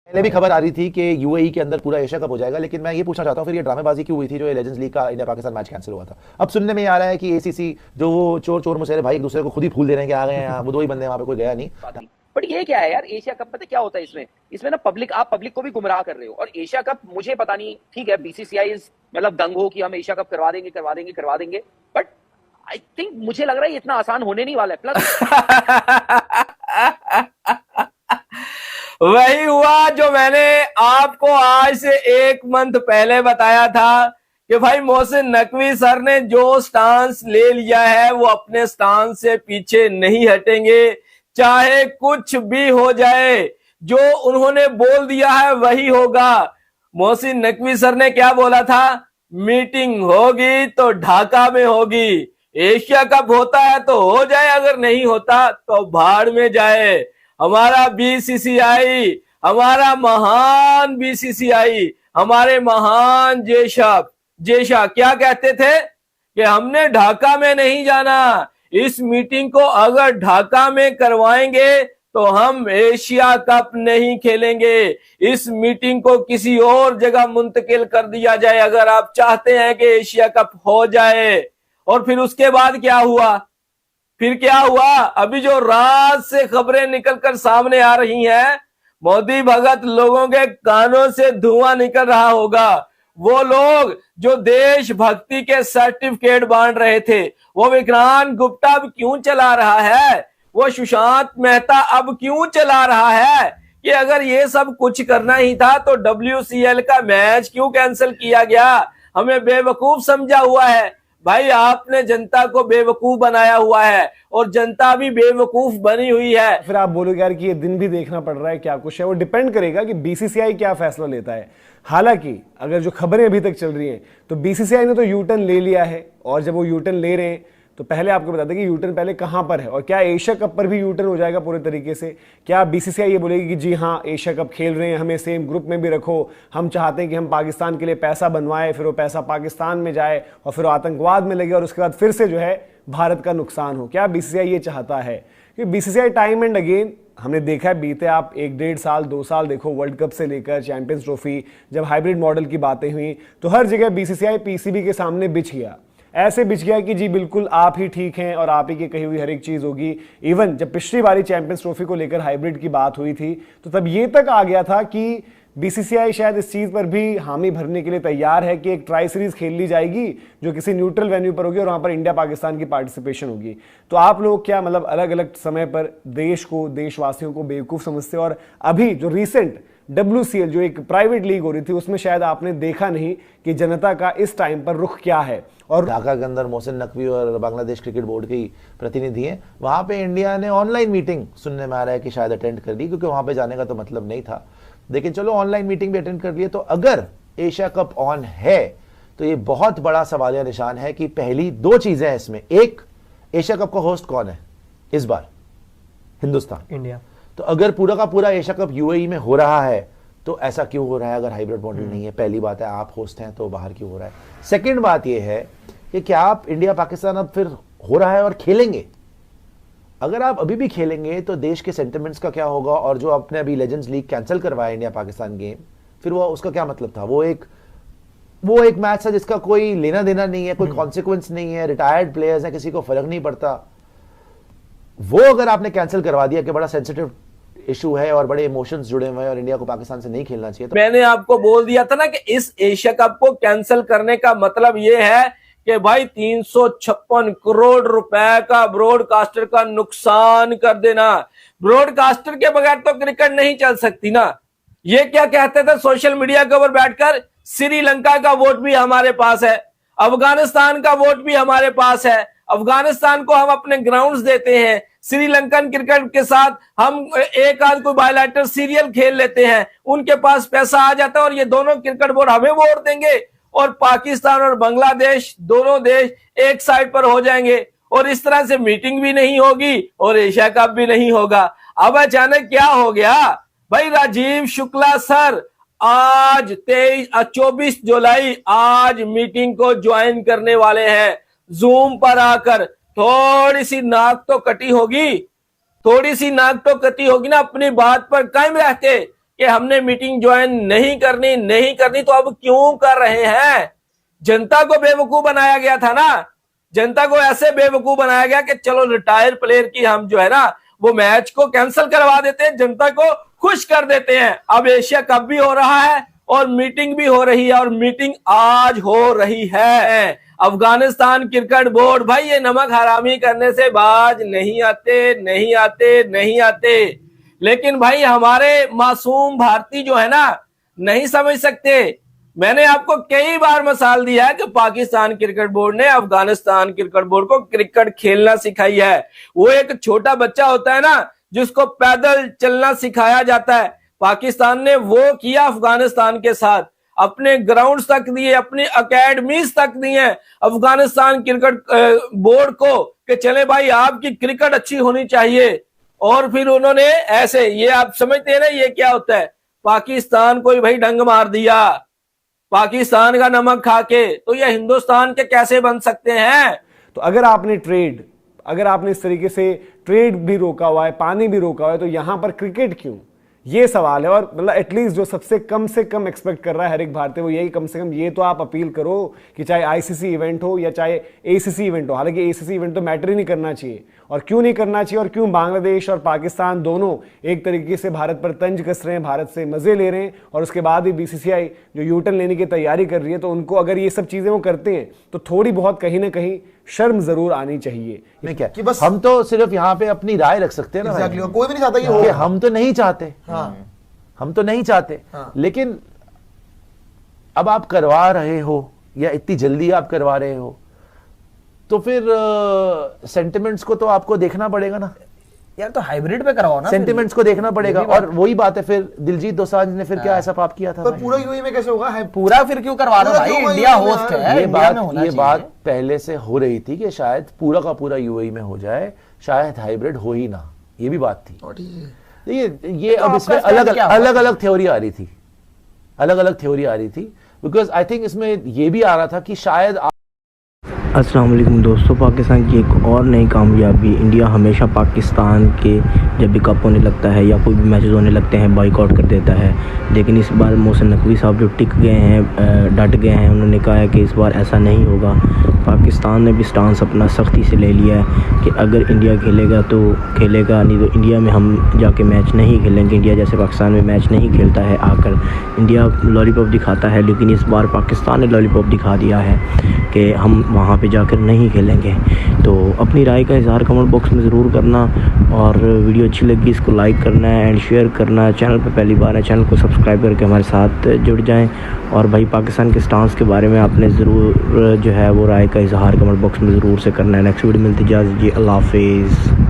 पहले भी खबर आ रही थी कि यूएई के अंदर पूरा एशिया कप हो जाएगा, लेकिन मैं ये पूछना चाहता हूँ फिर ये ड्रामेबाजी क्यों हुई थी जो ये लेजेंड्स लीग का इंडिया पाकिस्तान मैच कैंसिल हुआ था। अब सुनने में ये आ रहा है कि एसीसी जो वो चोर चोर मुशेरे भाई एक दूसरे को खुद ही फूल दे रहे हैं कि आ गए हैं, वो दो ही बंदे वहां पे, कोई गया नहीं। बट ये क्या है यार, एशिया कप पता क्या होता है इसमें, इसमें ना आप पब्लिक को भी गुमराह कर रहे हो। और एशिया कप मुझे पता नहीं, ठीक है बीसीसीआई मतलब दंग हो कि हम एशिया कप करवा देंगे, बट आई थिंक मुझे लग रहा है इतना आसान होने नहीं वाला है। प्लस वही हुआ जो मैंने आपको आज से 1 मंथ पहले बताया था कि भाई मोहसिन नकवी सर ने जो स्टांस ले लिया है वो अपने स्टांस से पीछे नहीं हटेंगे, चाहे कुछ भी हो जाए। जो उन्होंने बोल दिया है वही होगा। मोहसिन नकवी सर ने क्या बोला था, मीटिंग होगी तो ढाका में होगी, एशिया कप होता है तो हो जाए, अगर नहीं होता तो भाड़ में जाए। हमारा बीसीसीआई, हमारा महान बीसीसीआई, हमारे महान जेशा क्या कहते थे कि हमने ढाका में नहीं जाना, इस मीटिंग को अगर ढाका में करवाएंगे तो हम एशिया कप नहीं खेलेंगे, इस मीटिंग को किसी और जगह मुंतकिल कर दिया जाए अगर आप चाहते हैं कि एशिया कप हो जाए। और फिर उसके बाद क्या हुआ, अभी जो रात से खबरें निकलकर सामने आ रही हैं, मोदी भगत लोगों के कानों से धुआं निकल रहा होगा। वो लोग जो देशभक्ति के सर्टिफिकेट बांट रहे थे, वो विक्रांत गुप्ता अब क्यों चला रहा है, वो सुशांत मेहता अब क्यों चला रहा है कि अगर ये सब कुछ करना ही था तो WCL का मैच क्यों कैंसिल किया गया, हमें बेवकूफ समझा हुआ है। भाई आपने जनता को बेवकूफ बनाया हुआ है और जनता भी बेवकूफ बनी हुई है। फिर आप बोलोगे यार कि ये दिन भी देखना पड़ रहा है, क्या कुछ है, वो डिपेंड करेगा कि बीसीसीआई क्या फैसला लेता है। हालांकि अगर जो खबरें अभी तक चल रही हैं तो बीसीसीआई ने तो यूटर्न ले लिया है, और जब वो यूटर्न ले रहे हैं तो पहले आपको बता दें कि यूटर्न पहले कहां पर है, और क्या एशिया कप पर भी यूटर्न हो जाएगा पूरे तरीके से। क्या बीसीसीआई ये बोलेगी कि जी हाँ एशिया कप खेल रहे हैं, हमें सेम ग्रुप में भी रखो, हम चाहते हैं कि हम पाकिस्तान के लिए पैसा बनवाएं, फिर वो पैसा पाकिस्तान में जाए और फिर वो आतंकवाद में लगे और उसके बाद फिर से जो है भारत का नुकसान हो। क्या बीसीसीआई ये चाहता है? क्योंकि बीसीसीआई टाइम एंड अगेन हमने देखा है, बीते आप 1-1.5 साल 2 साल देखो, वर्ल्ड कप से लेकर चैंपियंस ट्रॉफी, जब हाइब्रिड मॉडल की बातें हुई तो हर जगह बीसीसीआई पीसीबी के सामने बिछ गया, ऐसे बिछ गया कि जी बिल्कुल आप ही ठीक हैं और आप ही की कही हुई हर एक चीज होगी। इवन जब पिछली बारी चैंपियंस ट्रॉफी को लेकर हाइब्रिड की बात हुई थी तो तब ये तक आ गया था कि बीसीसीआई शायद इस चीज पर भी हामी भरने के लिए तैयार है कि एक ट्राई सीरीज खेल ली जाएगी जो किसी न्यूट्रल वेन्यू पर होगी और वहां पर इंडिया पाकिस्तान की पार्टिसिपेशन होगी। तो आप लोग क्या मतलब अलग अलग समय पर देश को, देशवासियों को बेवकूफ समझते हो? और अभी जो रिसेंट WCL जो एक प्राइवेट लीग हो रही थी उसमें शायद आपने देखा नहीं कि जनता का इस टाइम पर रुख क्या है। और ढाका के अंदर मोहसिन नकवी और बांग्लादेश क्रिकेट बोर्ड की प्रतिनिधि हैं, वहां पे इंडिया ने ऑनलाइन मीटिंग सुनने में आ रहा है कि शायद अटेंड कर ली, क्योंकि वहां पे जाने का तो मतलब नहीं था, लेकिन चलो ऑनलाइन मीटिंग भी अटेंड कर लिए। तो अगर एशिया कप ऑन है तो ये बहुत बड़ा सवालिया निशान है कि पहली 2 चीजें हैं इसमें। एक, एशिया कप का होस्ट कौन है इस बार? हिंदुस्तान, इंडिया। तो अगर पूरा का पूरा एशिया कप यूएई में हो रहा है तो ऐसा क्यों हो रहा है अगर हाइब्रिड मॉडल नहीं है? पहली बात है, आप होस्ट हैं तो बाहर क्यों हो रहा है? सेकंड बात यह है कि क्या आप इंडिया पाकिस्तान अब फिर हो रहा है और खेलेंगे? अगर आप अभी भी खेलेंगे तो देश के सेंटिमेंट्स का क्या होगा? और जो आपने अभी लेजेंड्स लीग कैंसिल करवाया इंडिया पाकिस्तान गेम, फिर वो उसका क्या मतलब था? वो एक मैच था जिसका कोई लेना देना नहीं है, कोई कॉन्सिक्वेंस नहीं है, रिटायर्ड प्लेयर्स हैं, किसी को फर्क नहीं पड़ता। वो अगर आपने कैंसिल करवा दिया कि बड़ा सेंसिटिव इशू है और बड़े इमोशंस जुड़े हुए हैं और इंडिया को पाकिस्तान से नहीं खेलना चाहिए, तो मैंने आपको बोल दिया था ना कि इस एशिया कप को कैंसिल करने का मतलब यह है कि भाई 356 करोड़ रुपए का ब्रॉडकास्टर का नुकसान कर देना। ब्रॉडकास्टर के बगैर तो क्रिकेट नहीं चल सकती ना। ये क्या कहते थे सोशल मीडिया के ऊपर बैठकर, श्रीलंका का वोट भी हमारे पास है, अफगानिस्तान का वोट भी हमारे पास है, अफगानिस्तान को हम अपने ग्राउंड्स देते हैं, श्रीलंकन क्रिकेट के साथ हम एक आध कोई बायलैटरल सीरियल खेल लेते हैं, उनके पास पैसा आ जाता है और ये दोनों क्रिकेट बोर्ड हमें वोट देंगे और पाकिस्तान और बांग्लादेश दोनों देश एक साइड पर हो जाएंगे और इस तरह से मीटिंग भी नहीं होगी और एशिया कप भी नहीं होगा। अब अचानक क्या हो गया भाई? राजीव शुक्ला सर आज 24 जुलाई आज मीटिंग को ज्वाइन करने वाले हैं। जूम पर आकर थोड़ी सी नाक तो कटी होगी ना, अपनी बात पर कायम रहते कि हमने मीटिंग ज्वाइन नहीं करनी, तो अब क्यों कर रहे हैं? जनता को बेवकूफ बनाया गया था ना, जनता को ऐसे बेवकूफ बनाया गया कि चलो रिटायर प्लेयर की हम जो है ना वो मैच को कैंसिल करवा देते हैं, जनता को खुश कर देते हैं। अब एशिया कप भी हो रहा है और मीटिंग भी हो रही है, और मीटिंग आज हो रही है। अफगानिस्तान क्रिकेट बोर्ड, भाई ये नमक हरामी करने से बाज नहीं आते। लेकिन भाई हमारे मासूम भारतीय जो है ना नहीं समझ सकते। मैंने आपको कई बार मिसाल दिया है कि पाकिस्तान क्रिकेट बोर्ड ने अफगानिस्तान क्रिकेट बोर्ड को क्रिकेट खेलना सिखाई है। वो एक छोटा बच्चा होता है ना जिसको पैदल चलना सिखाया जाता है, पाकिस्तान ने वो किया अफगानिस्तान के साथ। अपने ग्राउंड तक दिए, अपनी अकेडमीज तक दिए अफगानिस्तान क्रिकेट बोर्ड को कि चले भाई आपकी क्रिकेट अच्छी होनी चाहिए। और फिर उन्होंने ऐसे, ये आप समझते हैं ना ये क्या होता है, पाकिस्तान को भाई डंग मार दिया पाकिस्तान का नमक खा के, तो ये हिंदुस्तान के कैसे बन सकते हैं? तो अगर आपने इस तरीके से ट्रेड भी रोका हुआ है, पानी भी रोका हुआ है, तो यहां पर क्रिकेट क्यों? ये सवाल है। और मतलब एटलीस्ट जो सबसे कम से कम एक्सपेक्ट कर रहा है हर एक भारतीय वो यही, कम से कम ये तो आप अपील करो कि चाहे आईसीसी इवेंट हो या चाहे एसीसी इवेंट हो, हालांकि एसीसी इवेंट तो मैटर ही नहीं करना चाहिए। और क्यों नहीं करना चाहिए, और क्यों बांग्लादेश और पाकिस्तान दोनों एक तरीके से भारत पर तंज कस रहे हैं, भारत से मजे ले रहे हैं, और उसके बाद भी बीसीसीआई जो यूटर्न लेने की तैयारी कर रही है, तो उनको अगर ये सब चीजें वो करते हैं तो थोड़ी बहुत कहीं ना कहीं शर्म जरूर आनी चाहिए। नहीं क्या कि बस हम तो सिर्फ यहाँ पे अपनी राय रख सकते हैं ना, exactly, कोई भी नहीं चाहता कि हम तो नहीं चाहते, हम तो नहीं चाहते, लेकिन अब आप करवा रहे हो या इतनी जल्दी आप करवा रहे हो, तो फिर सेंटिमेंट्स को तो आपको देखना पड़ेगा ना यार। तो हाइब्रिड पे करवाओ ना, सेंटिमेंट्स को देखना पड़ेगा। और वही बात है, फिर दिलजीत दोसांझ ने फिर क्या ऐसा पाप किया था? पर पूरा यूएई में कैसे होगा? पूरा फिर क्यों करवा रहे हो भाई? इंडिया होस्ट है, ये बात पहले से हो रही थी कि शायद पूरा का पूरा यूएई में हो जाए, शायद हाइब्रिड हो ही ना, ये भी बात थी। ये अब इसमें अलग अलग थ्योरी आ रही थी, बिकॉज आई थिंक इसमें ये भी आ रहा था कि शायद अस्सलाम वालेकुम दोस्तों, पाकिस्तान की एक और नई कामयाबी। इंडिया हमेशा पाकिस्तान के जब भी कप होने लगता है या कोई भी मैचेस होने लगते हैं बाइकआउट कर देता है, लेकिन इस बार मोहसिन नकवी साहब जो टिक गए हैं, डट गए हैं, उन्होंने कहा है कि इस बार ऐसा नहीं होगा। पाकिस्तान ने भी स्टांस अपना सख्ती से ले लिया है कि अगर इंडिया खेलेगा तो खेलेगा, नहीं तो इंडिया में हम जाके मैच नहीं खेलेंगे। इंडिया जैसे पाकिस्तान में मैच नहीं खेलता है, आकर इंडिया लॉलीपॉप दिखाता है, लेकिन इस बार पाकिस्तान ने लॉलीपॉप दिखा दिया है कि हम वहाँ पे जाकर नहीं खेलेंगे। तो अपनी राय का इज़हार कमेंट बॉक्स में ज़रूर करना, और वीडियो अच्छी लगी इसको लाइक करना है एंड शेयर करना है। चैनल पर पहली बार है, चैनल को सब्सक्राइब करके हमारे साथ जुड़ जाएं। और भाई पाकिस्तान के स्टांस के बारे में आपने ज़रूर जो है वो राय का इज़हार कमेंट बॉक्स में ज़रूर से करना है। नेक्स्ट वीडियो मिलती इजाज़त जी, अल्लाह हाफिज़।